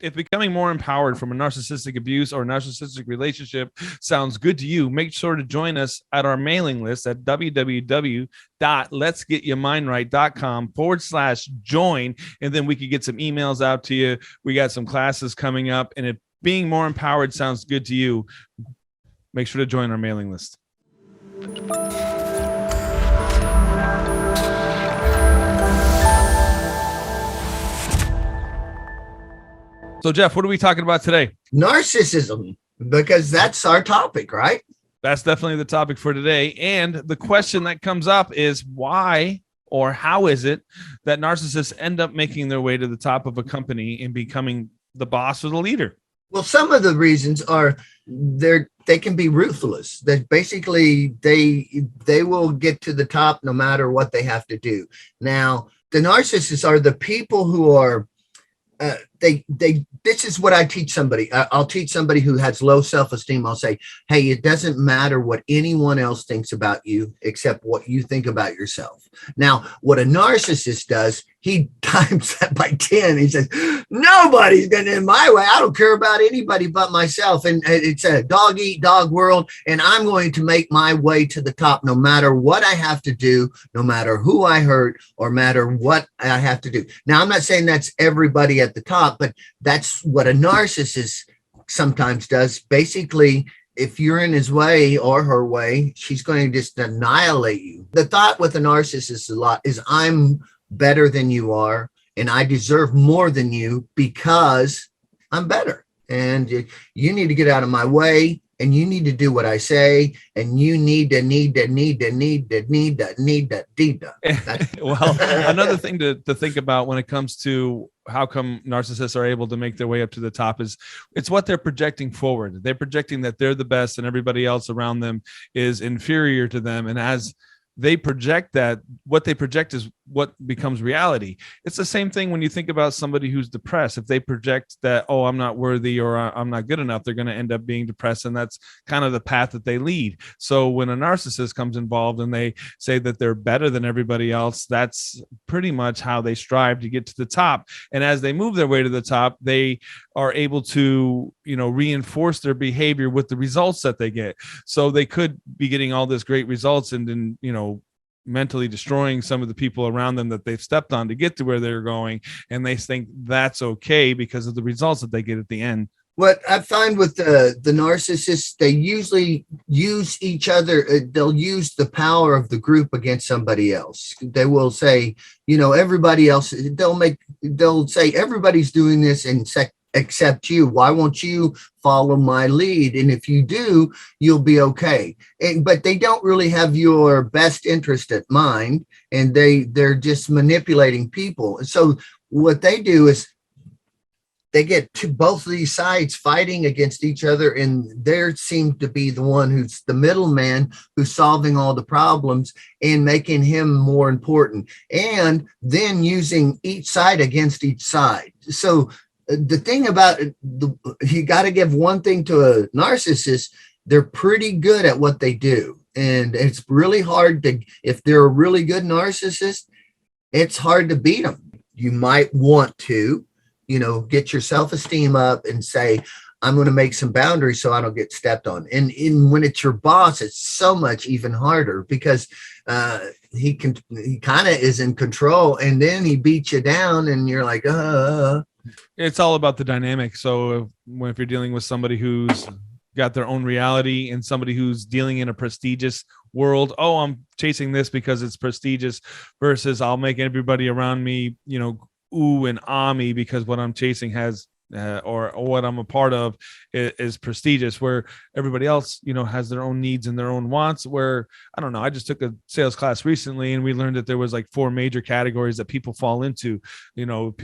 If becoming more empowered from a narcissistic abuse or narcissistic relationship sounds good to you, make sure to join us at our mailing list at www.letsgetyourmindright.com/join. And then we could get some emails out to you. We got some classes coming up. And if being more empowered sounds good to you, make sure to join our mailing list. So, Jeff, what are we talking about today? Narcissism, because that's our topic, right? That's definitely the topic for today. And the question that comes up is why or how is it that narcissists end up making their way to the top of a company and becoming the boss or the leader? Well, some of the reasons are they can be ruthless. That basically they will get to the top no matter what they have to do. Now, the narcissists are the people who are this is what I teach somebody. I'll teach somebody who has low self-esteem. I'll say, hey, it doesn't matter what anyone else thinks about you except what you think about yourself. Now, what a narcissist does, he times that by 10. He says, nobody's getting in my way. I don't care about anybody but myself. And it's a dog eat dog world. And I'm going to make my way to the top, no matter what I have to do, no matter who I hurt or matter what I have to do. Now, I'm not saying that's everybody at the top, but that's what a narcissist sometimes does. Basically, if you're in his way or her way, she's going to just annihilate you. The thought with a narcissist a lot is I'm better than you are, and I deserve more than you because I'm better. And you need to get out of my way, and you need to do what I say, and you need to. Well, another thing to think about when it comes to how come narcissists are able to make their way up to the top is it's what they're projecting forward. They're projecting that they're the best and everybody else around them is inferior to them. And as they project that, what they project is what becomes reality. It's the same thing when you think about somebody who's depressed. If they project that, oh, I'm not worthy or I'm not good enough, they're going to end up being depressed. And that's kind of the path that they lead. So when a narcissist comes involved and they say that they're better than everybody else, that's pretty much how they strive to get to the top. And as they move their way to the top, they are able to, reinforce their behavior with the results that they get. So they could be getting all this great results and then, mentally destroying some of the people around them that they've stepped on to get to where they're going. And they think that's okay because of the results that they get at the end. What I find with the narcissists, they usually use each other. They'll use the power of the group against somebody else. They will say, everybody else, they'll say everybody's doing this except you. Why won't you follow my lead? And if you do, you'll be okay. But they don't really have your best interest at mind, and they're just manipulating people. So what they do is they get to both of these sides fighting against each other, and there seems to be the one who's the middleman who's solving all the problems and making him more important, and then using each side against each side. So the thing about it, you got to give one thing to a narcissist. They're pretty good at what they do. And it's really hard if they're a really good narcissist, it's hard to beat them. You might want to, get your self-esteem up and say, I'm going to make some boundaries so I don't get stepped on. And when it's your boss, it's so much even harder because he kind of is in control, and then he beats you down and you're like, It's all about the dynamic. So if you're dealing with somebody who's got their own reality and somebody who's dealing in a prestigious world, oh, I'm chasing this because it's prestigious, versus I'll make everybody around me, ooh and ah me because what I'm chasing has or what I'm a part of is prestigious, where everybody else, has their own needs and their own wants. Where, I don't know, I just took a sales class recently and we learned that there was like 4 major categories that people fall into.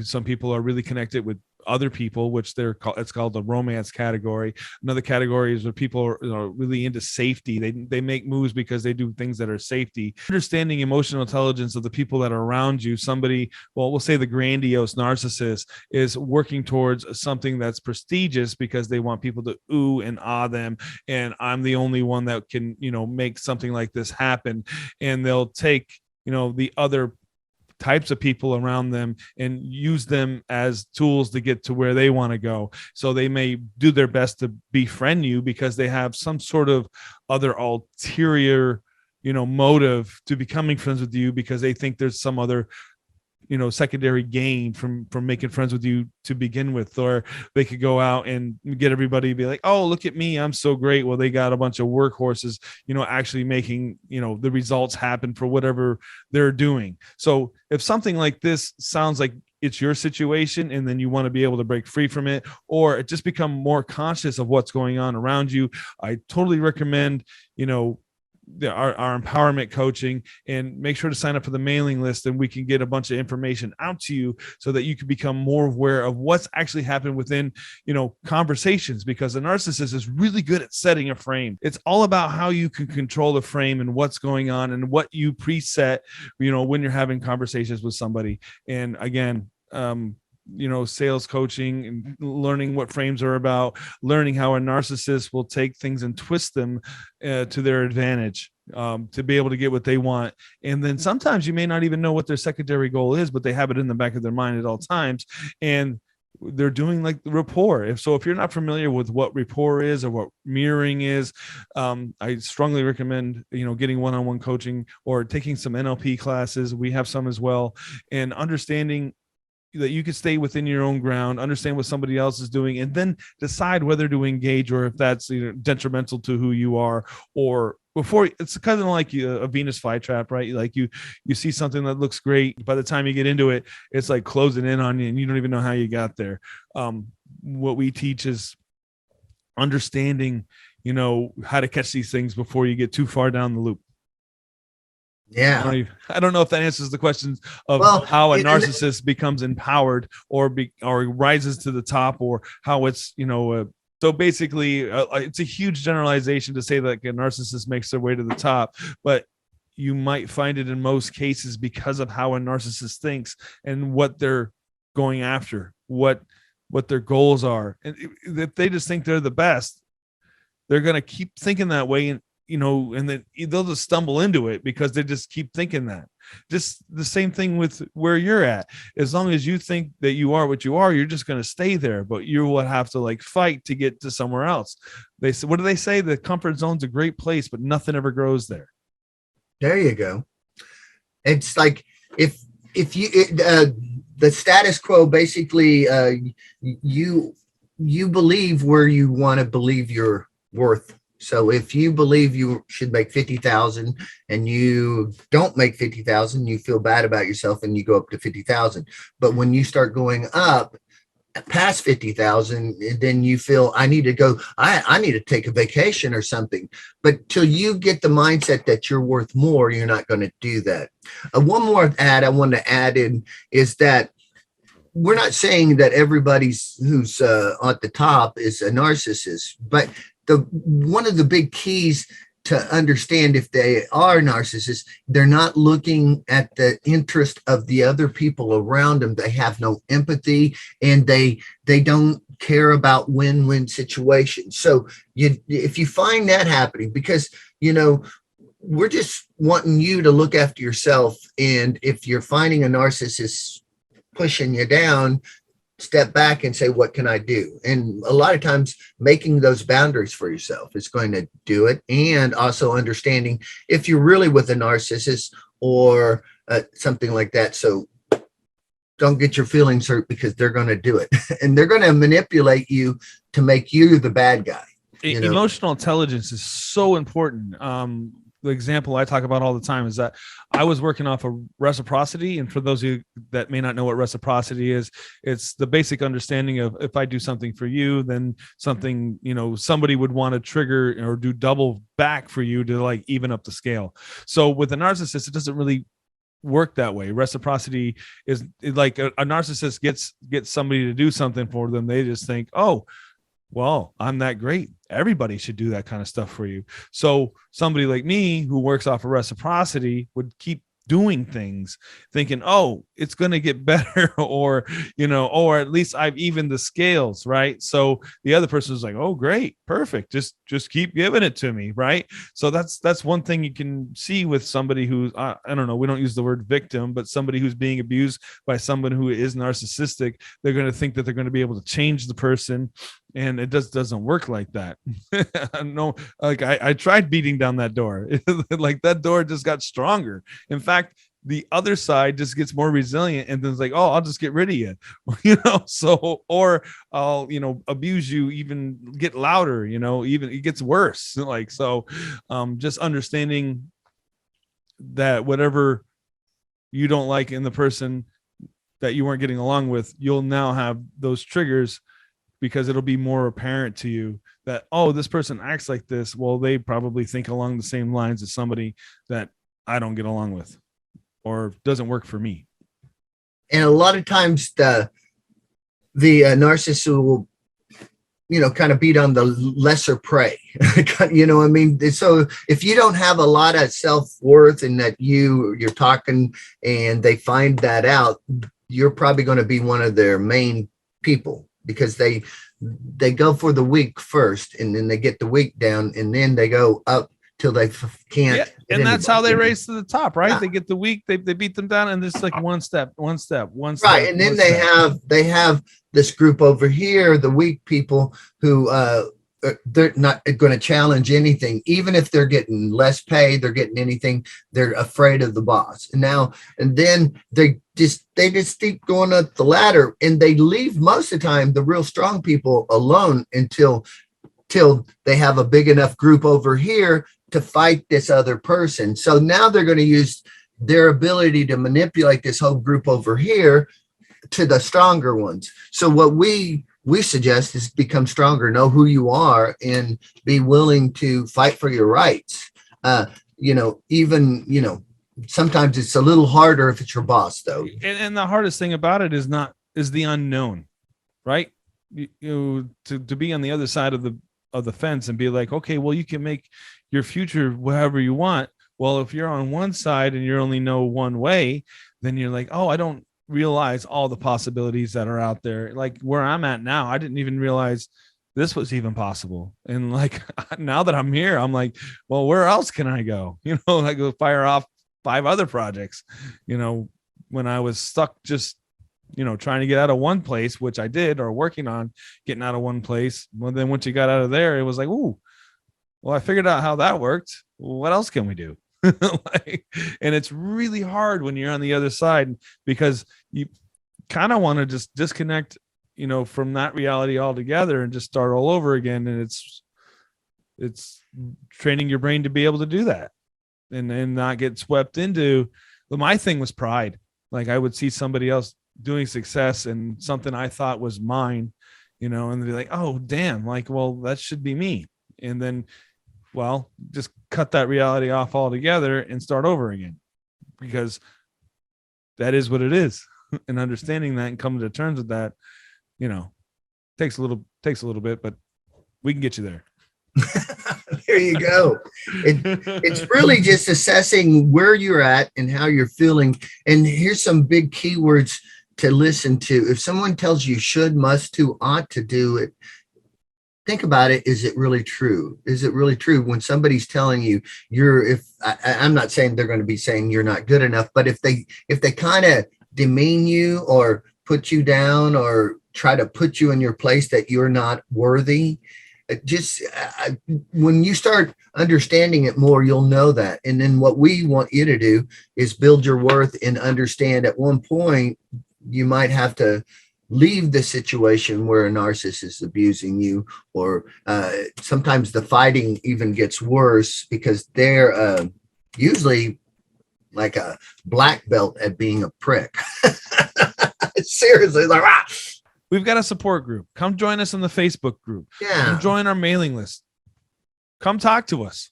Some people are really connected with other people, which it's called the romance category. Another category is where people are really into safety. They make moves because they do things that are safety. Understanding emotional intelligence of the people that are around you. Somebody, we'll say the grandiose narcissist is working towards something that's prestigious because they want people to ooh and ah them, and I'm the only one that can make something like this happen. And they'll take the other types of people around them and use them as tools to get to where they want to go. So they may do their best to befriend you because they have some sort of other ulterior, motive to becoming friends with you, because they think there's some other secondary gain from making friends with you to begin with. Or they could go out and get everybody to be like, oh, look at me, I'm so great. Well, they got a bunch of workhorses, actually making, the results happen for whatever they're doing. So if something like this sounds like it's your situation, and then you want to be able to break free from it, or just become more conscious of what's going on around you, I totally recommend, our empowerment coaching, and make sure to sign up for the mailing list, and we can get a bunch of information out to you so that you can become more aware of what's actually happened within, conversations, because a narcissist is really good at setting a frame. It's all about how you can control the frame and what's going on and what you preset, when you're having conversations with somebody. And again, sales coaching and learning what frames are about, learning how a narcissist will take things and twist them to their advantage, to be able to get what they want. And then sometimes you may not even know what their secondary goal is, but they have it in the back of their mind at all times. And they're doing like the rapport. If you're not familiar with what rapport is or what mirroring is, I strongly recommend, getting one-on-one coaching or taking some NLP classes. We have some as well, and understanding that you can stay within your own ground, understand what somebody else is doing, and then decide whether to engage, or if that's detrimental to who you are. Or before, it's kind of like a Venus flytrap, right? Like you see something that looks great. By the time you get into it, it's like closing in on you, and you don't even know how you got there. What we teach is understanding, how to catch these things before you get too far down the loop. Yeah. I don't know if that answers the questions of how a narcissist becomes empowered or rises to the top, or how it's, so basically it's a huge generalization to say that a narcissist makes their way to the top, but you might find it in most cases because of how a narcissist thinks and what they're going after, what their goals are. And if they just think they're the best, they're going to keep thinking that way. And then they'll just stumble into it because they just keep thinking that. Just the same thing with where you're at. As long as you think that you are what you are, you're just going to stay there, but you will have to fight to get to somewhere else. They say, what do they say? The comfort zone's a great place, but nothing ever grows there. There you go. It's like if you, the status quo, basically, you believe where you want to believe you're worth. So if you believe you should make 50,000 and you don't make 50,000, you feel bad about yourself and you go up to 50,000. But when you start going up past 50,000, then you feel I need to go, I need to take a vacation or something. But till you get the mindset that you're worth more, you're not going to do that. One more ad I want to add in is that we're not saying that everybody's who's at the top is a narcissist, but one of the big keys to understand if they are narcissists, they're not looking at the interest of the other people around them. They have no empathy, and they don't care about win-win situations. So if you find that happening, because we're just wanting you to look after yourself, and if you're finding a narcissist pushing you down, step back and say, what can I do? And a lot of times making those boundaries for yourself is going to do it. And also understanding if you're really with a narcissist or something like that. So don't get your feelings hurt, because they're going to do it. And they're going to manipulate you to make you the bad guy. Emotional intelligence is so important. The example I talk about all the time is that I was working off of reciprocity. And for those of you that may not know what reciprocity is, it's the basic understanding of if I do something for you, then something, somebody would want to trigger or do double back for you to even up the scale. So with a narcissist, it doesn't really work that way. Reciprocity is like a narcissist gets somebody to do something for them. They just think, oh, well, I'm that great. Everybody should do that kind of stuff for you. So somebody like me who works off of reciprocity would keep doing things thinking, oh, it's going to get better, or, or at least I've evened the scales. Right. So the other person is like, oh, great, perfect. Just keep giving it to me. Right. So that's one thing you can see with somebody who's, I don't know, we don't use the word victim, but somebody who's being abused by someone who is narcissistic. They're going to think that they're going to be able to change the person. And it doesn't work like that. No, like I tried beating down that door. Like that door just got stronger. In fact, the other side just gets more resilient, and then it's like, oh, I'll just get rid of you, so, or I'll, abuse you, even get louder, even it gets worse. Like, so, just understanding that whatever you don't like in the person that you weren't getting along with, you'll now have those triggers, because it'll be more apparent to you that, oh, this person acts like this. Well, they probably think along the same lines as somebody that I don't get along with or doesn't work for me. And a lot of times the narcissist will, kind of beat on the lesser prey. I mean, so if you don't have a lot of self-worth and that you're talking and they find that out, you're probably going to be one of their main people, because they go for the weak first, and then they get the weak down, and then they go up till they can't. Yeah, and that's how they race to the top, right? Yeah. They get the weak, they beat them down, and it's like one step. Right, and then they have this group over here, the weak people who they're not going to challenge anything, even if they're getting less pay, they're getting anything. They're afraid of the boss. And then they just keep going up the ladder, and they leave most of the time the real strong people alone until they have a big enough group over here to fight this other person. So now they're going to use their ability to manipulate this whole group over here to the stronger ones. So what we suggest is become stronger, know who you are, and be willing to fight for your rights. Sometimes it's a little harder if it's your boss, though. And the hardest thing about it is the unknown, right? To be on the other side of the fence and be like, okay, well, you can make your future whatever you want. Well, if you're on one side and you only know one way, then you're like, oh, I don't realize all the possibilities that are out there. Like where I'm at now, I didn't even realize this was even possible. And like now that I'm here, I'm like, well, where else can I go? I go fire off 5 other projects, when I was stuck just, trying to get out of one place, which I did, or working on getting out of one place. Well, then once you got out of there, it was like, ooh, well, I figured out how that worked. What else can we do? And it's really hard when you're on the other side, because you kind of want to just disconnect, from that reality altogether and just start all over again. And it's training your brain to be able to do that and not get swept into. My thing was pride. Like I would see somebody else doing success and something I thought was mine, and they'd be like, oh, damn, like, well, that should be me. And then, well, just cut that reality off altogether and start over again, because that is what it is. And understanding that and coming to terms with that, takes a little bit, but we can get you there. There you go. It's really just assessing where you're at and how you're feeling. And here's some big keywords to listen to. If someone tells you should, must to, ought to do it, think about it. Is it really true? Is it really true when somebody's telling you I'm not saying they're going to be saying you're not good enough, but if they kind of demean you or put you down or try to put you in your place that you're not worthy, just when you start understanding it more, you'll know that. And then what we want you to do is build your worth and understand at one point you might have to leave the situation where a narcissist is abusing you, or sometimes the fighting even gets worse because they're usually like a black belt at being a prick. Seriously, like, ah! We've got a support group. Come join us on the Facebook group. Yeah. Come join our mailing list. Come talk to us.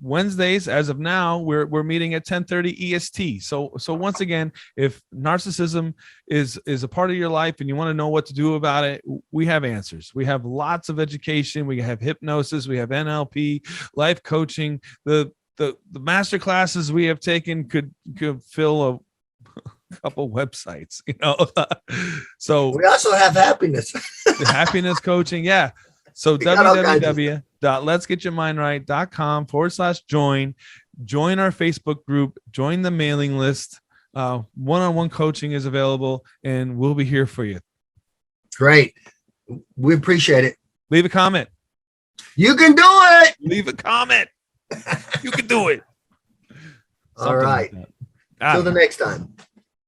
Wednesdays, as of now, we're meeting at 10:30 EST. So once again, if narcissism is a part of your life and you want to know what to do about it, we have answers. We have lots of education. We have hypnosis. We have NLP, life coaching. The the master classes we have taken could fill a couple websites, So we also have happiness. the happiness coaching. Yeah. So www.letsgetyourmindright.com/join. Join our Facebook group, join the mailing list. One-on-one coaching is available, and we'll be here for you. Great. We appreciate it. Leave a comment. You can do it. Leave a comment. You can do it. All right. Like Till the next time.